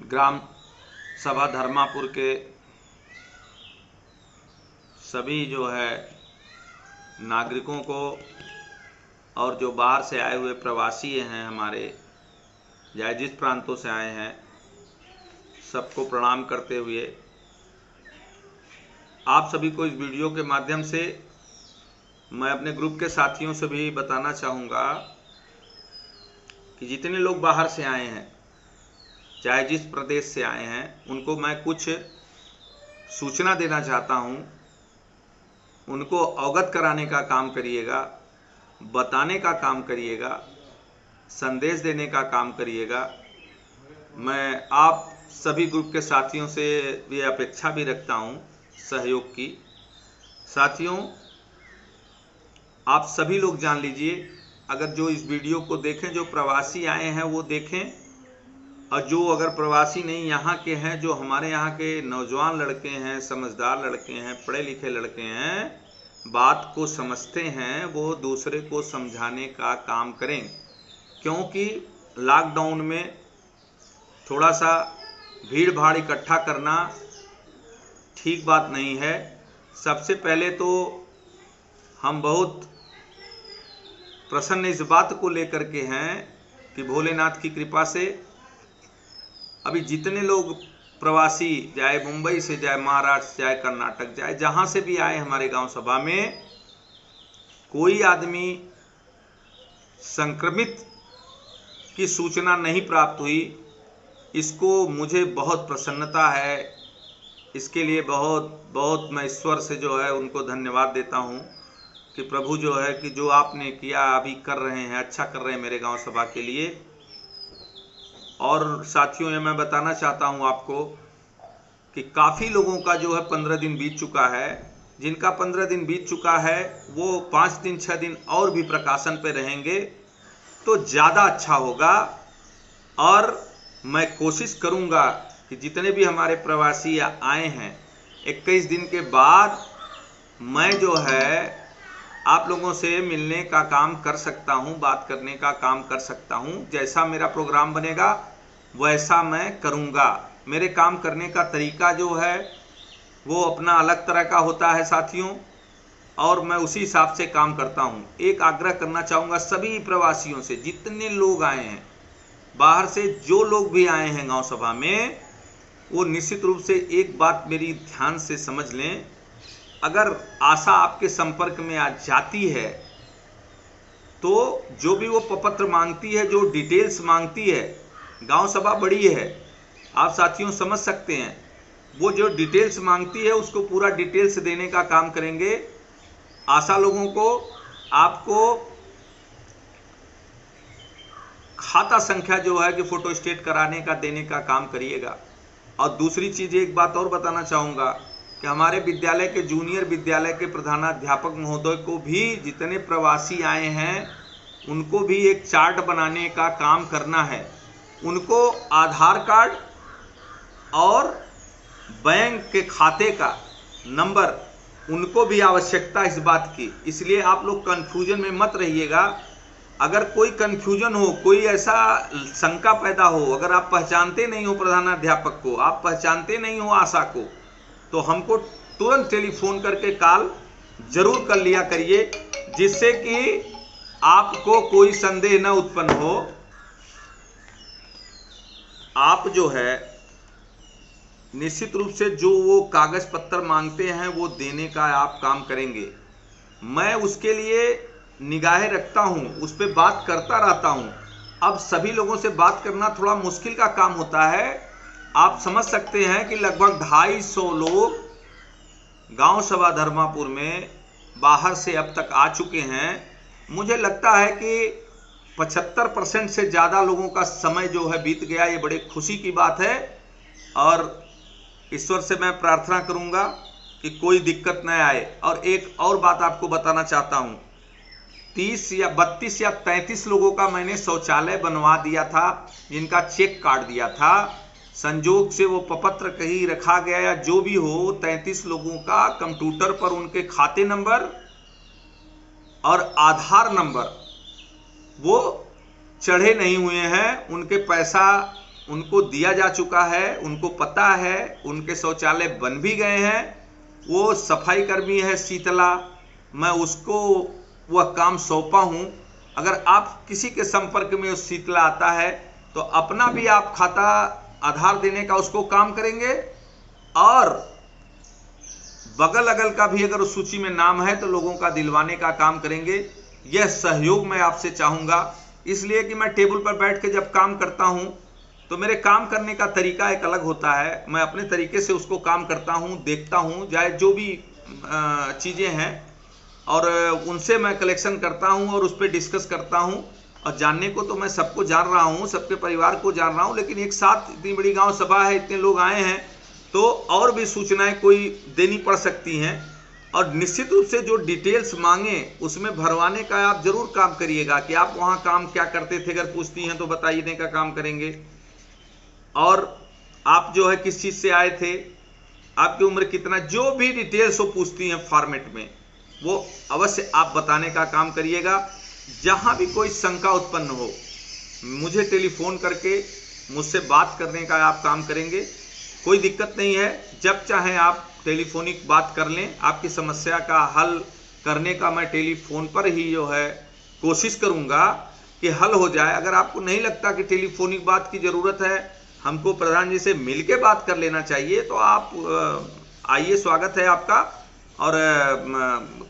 ग्राम सभा धर्मापुर के सभी जो है नागरिकों को और जो बाहर से आए हुए प्रवासी हैं हमारे, चाहे जिस प्रांतों से आए हैं, सबको प्रणाम करते हुए आप सभी को इस वीडियो के माध्यम से मैं अपने ग्रुप के साथियों से भी बताना चाहूँगा कि जितने लोग बाहर से आए हैं, चाहे जिस प्रदेश से आए हैं, उनको मैं कुछ सूचना देना चाहता हूँ। उनको अवगत कराने का काम करिएगा, बताने का काम करिएगा, संदेश देने का काम करिएगा। मैं आप सभी ग्रुप के साथियों से ये अपेक्षा भी रखता हूँ सहयोग की। साथियों, आप सभी लोग जान लीजिए, अगर जो इस वीडियो को देखें, जो प्रवासी आए हैं वो देखें, और जो अगर प्रवासी नहीं यहाँ के हैं, जो हमारे यहाँ के नौजवान लड़के हैं, समझदार लड़के हैं, पढ़े लिखे लड़के हैं, बात को समझते हैं, वो दूसरे को समझाने का काम करें। क्योंकि लॉकडाउन में थोड़ा सा भीड़ भाड़ इकट्ठा करना ठीक बात नहीं है। सबसे पहले तो हम बहुत प्रसन्न इस बात को लेकर के हैं कि भोलेनाथ की कृपा से अभी जितने लोग प्रवासी, चाहे मुंबई से, चाहे महाराष्ट्र, चाहे कर्नाटक, चाहे जहाँ से भी आए हमारे गांव सभा में, कोई आदमी संक्रमित की सूचना नहीं प्राप्त हुई। इसको मुझे बहुत प्रसन्नता है। इसके लिए बहुत बहुत मैं ईश्वर से जो है उनको धन्यवाद देता हूँ कि प्रभु जो है कि जो आपने किया, अभी कर रहे हैं, अच्छा कर रहे हैं मेरे गांव सभा के लिए। और साथियों, ये मैं बताना चाहता हूँ आपको कि काफ़ी लोगों का जो है 15 दिन बीत चुका है। जिनका 15 दिन बीत चुका है वो 5 दिन 6 दिन और भी प्रकाशन पे रहेंगे तो ज़्यादा अच्छा होगा। और मैं कोशिश करूँगा कि जितने भी हमारे प्रवासी आए हैं, 21 दिन के बाद मैं जो है आप लोगों से मिलने का काम कर सकता हूं, बात करने का काम कर सकता हूं। जैसा मेरा प्रोग्राम बनेगा वैसा मैं करूंगा। मेरे काम करने का तरीका जो है वो अपना अलग तरह का होता है साथियों, और मैं उसी हिसाब से काम करता हूं। एक आग्रह करना चाहूँगा सभी प्रवासियों से, जितने लोग आए हैं बाहर से, जो लोग भी आए हैं गाँव सभा में, वो निश्चित रूप से एक बात मेरी ध्यान से समझ लें। अगर आशा आपके संपर्क में आ जाती है तो जो भी वो प्रपत्र मांगती है, जो डिटेल्स मांगती है, गांव सभा बड़ी है, आप साथियों समझ सकते हैं, वो जो डिटेल्स मांगती है उसको पूरा डिटेल्स देने का काम करेंगे। आशा लोगों को आपको खाता संख्या जो है कि फोटो स्टेट कराने का, देने का काम करिएगा। और दूसरी चीज़, एक बात और बताना चाहूँगा कि हमारे विद्यालय के, जूनियर विद्यालय के प्रधानाध्यापक महोदय को भी, जितने प्रवासी आए हैं उनको भी एक चार्ट बनाने का काम करना है। उनको आधार कार्ड और बैंक के खाते का नंबर, उनको भी आवश्यकता इस बात की। इसलिए आप लोग कन्फ्यूजन में मत रहिएगा। अगर कोई कन्फ्यूजन हो, कोई ऐसा शंका पैदा हो, अगर आप पहचानते नहीं हो प्रधानाध्यापक को, आप पहचानते नहीं हो आशा को, तो हमको तुरंत टेलीफोन करके कॉल जरूर कर लिया करिए, जिससे कि आपको कोई संदेह न उत्पन्न हो। आप जो है निश्चित रूप से जो वो कागज पत्र मांगते हैं वो देने का आप काम करेंगे। मैं उसके लिए निगाहें रखता हूं, उस पर बात करता रहता हूं। अब सभी लोगों से बात करना थोड़ा मुश्किल का काम होता है। आप समझ सकते हैं कि लगभग 250 लोग गांव सभा धर्मापुर में बाहर से अब तक आ चुके हैं। मुझे लगता है कि 75% से ज़्यादा लोगों का समय जो है बीत गया। ये बड़े खुशी की बात है, और ईश्वर से मैं प्रार्थना करूंगा कि कोई दिक्कत न आए। और एक और बात आपको बताना चाहता हूं, 30 या 32 या 33 लोगों का मैंने शौचालय बनवा दिया था, जिनका चेक काट दिया था। संजोग से वो प्रपत्र कहीं रखा गया या जो भी हो, 33 लोगों का कंप्यूटर पर उनके खाते नंबर और आधार नंबर वो चढ़े नहीं हुए हैं। उनके पैसा उनको दिया जा चुका है, उनको पता है, उनके शौचालय बन भी गए हैं। वो सफाई कर्मी है शीतला, मैं उसको वह काम सौंपा हूँ। अगर आप किसी के संपर्क में उस शीतला आता है तो अपना भी आप खाता आधार देने का उसको काम करेंगे, और बगल अगल का भी अगर उस सूची में नाम है तो लोगों का दिलवाने का काम करेंगे। यह सहयोग मैं आपसे चाहूँगा, इसलिए कि मैं टेबल पर बैठ के जब काम करता हूँ तो मेरे काम करने का तरीका एक अलग होता है। मैं अपने तरीके से उसको काम करता हूँ, देखता हूँ, चाहे जो भी चीज़ें हैं, और उनसे मैं कलेक्शन करता हूँ और उस पर डिस्कस करता हूँ। और जानने को तो मैं सबको जान रहा हूँ, सबके परिवार को जान रहा हूँ, लेकिन एक साथ इतनी बड़ी गांव सभा है, इतने लोग आए हैं, तो और भी सूचनाएं कोई देनी पड़ सकती हैं। और निश्चित रूप से जो डिटेल्स मांगे उसमें भरवाने का आप जरूर काम करिएगा कि आप वहाँ काम क्या करते थे, अगर पूछती हैं तो बताइए का काम करेंगे। और आप जो है किस चीज़ से आए थे, आपकी उम्र कितना, जो भी डिटेल्स वो पूछती हैं फॉर्मेट में, वो अवश्य आप बताने का काम करिएगा। जहाँ भी कोई शंका उत्पन्न हो, मुझे टेलीफोन करके मुझसे बात करने का आप काम करेंगे, कोई दिक्कत नहीं है। जब चाहें आप टेलीफोनिक बात कर लें, आपकी समस्या का हल करने का मैं टेलीफोन पर ही जो है कोशिश करूँगा कि हल हो जाए। अगर आपको नहीं लगता कि टेलीफोनिक बात की ज़रूरत है, हमको प्रधान जी से मिल के बात कर लेना चाहिए, तो आप आइए, स्वागत है आपका। और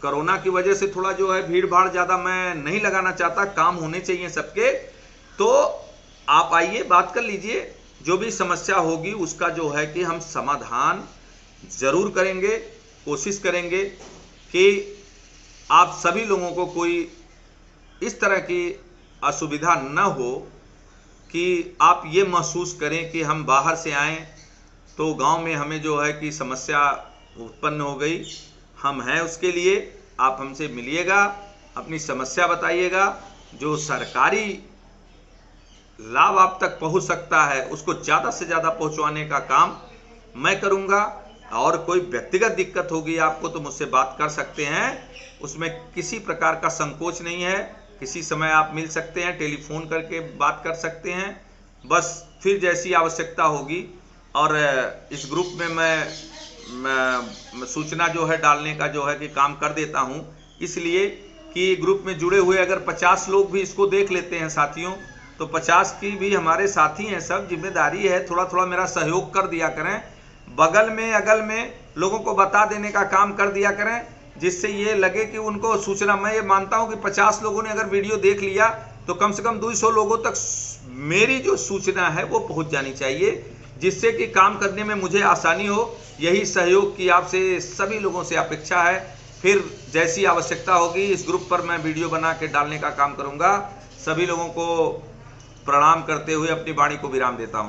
कोरोना की वजह से थोड़ा जो है भीड़ भाड़ ज़्यादा मैं नहीं लगाना चाहता, काम होने चाहिए सबके, तो आप आइए, बात कर लीजिए। जो भी समस्या होगी उसका जो है कि हम समाधान ज़रूर करेंगे, कोशिश करेंगे कि आप सभी लोगों को कोई इस तरह की असुविधा न हो कि आप ये महसूस करें कि हम बाहर से आएँ तो गांव में हमें जो है कि समस्या उत्पन्न हो गई। हम हैं उसके लिए, आप हमसे मिलिएगा, अपनी समस्या बताइएगा, जो सरकारी लाभ आप तक पहुंच सकता है उसको ज़्यादा से ज़्यादा पहुंचवाने का काम मैं करूंगा। और कोई व्यक्तिगत दिक्कत होगी आपको तो मुझसे बात कर सकते हैं, उसमें किसी प्रकार का संकोच नहीं है। किसी समय आप मिल सकते हैं, टेलीफोन करके बात कर सकते हैं, बस फिर जैसी आवश्यकता होगी। और इस ग्रुप में मैं सूचना जो है डालने का जो है कि काम कर देता हूं, इसलिए कि ग्रुप में जुड़े हुए अगर 50 लोग भी इसको देख लेते हैं साथियों, तो 50 की भी हमारे साथी हैं, सब जिम्मेदारी है, थोड़ा थोड़ा मेरा सहयोग कर दिया करें, बगल में अगल में लोगों को बता देने का काम कर दिया करें, जिससे ये लगे कि उनको सूचना, मैं ये मानता हूं कि 50 लोगों ने अगर वीडियो देख लिया तो कम से कम 200 लोगों तक मेरी जो सूचना है वो पहुंच जानी चाहिए, जिससे कि काम करने में मुझे आसानी हो। यही सहयोग की आपसे सभी लोगों से अपेक्षा है। फिर जैसी आवश्यकता होगी इस ग्रुप पर मैं वीडियो बना के डालने का काम करूंगा। सभी लोगों को प्रणाम करते हुए अपनी वाणी को विराम देता हूं।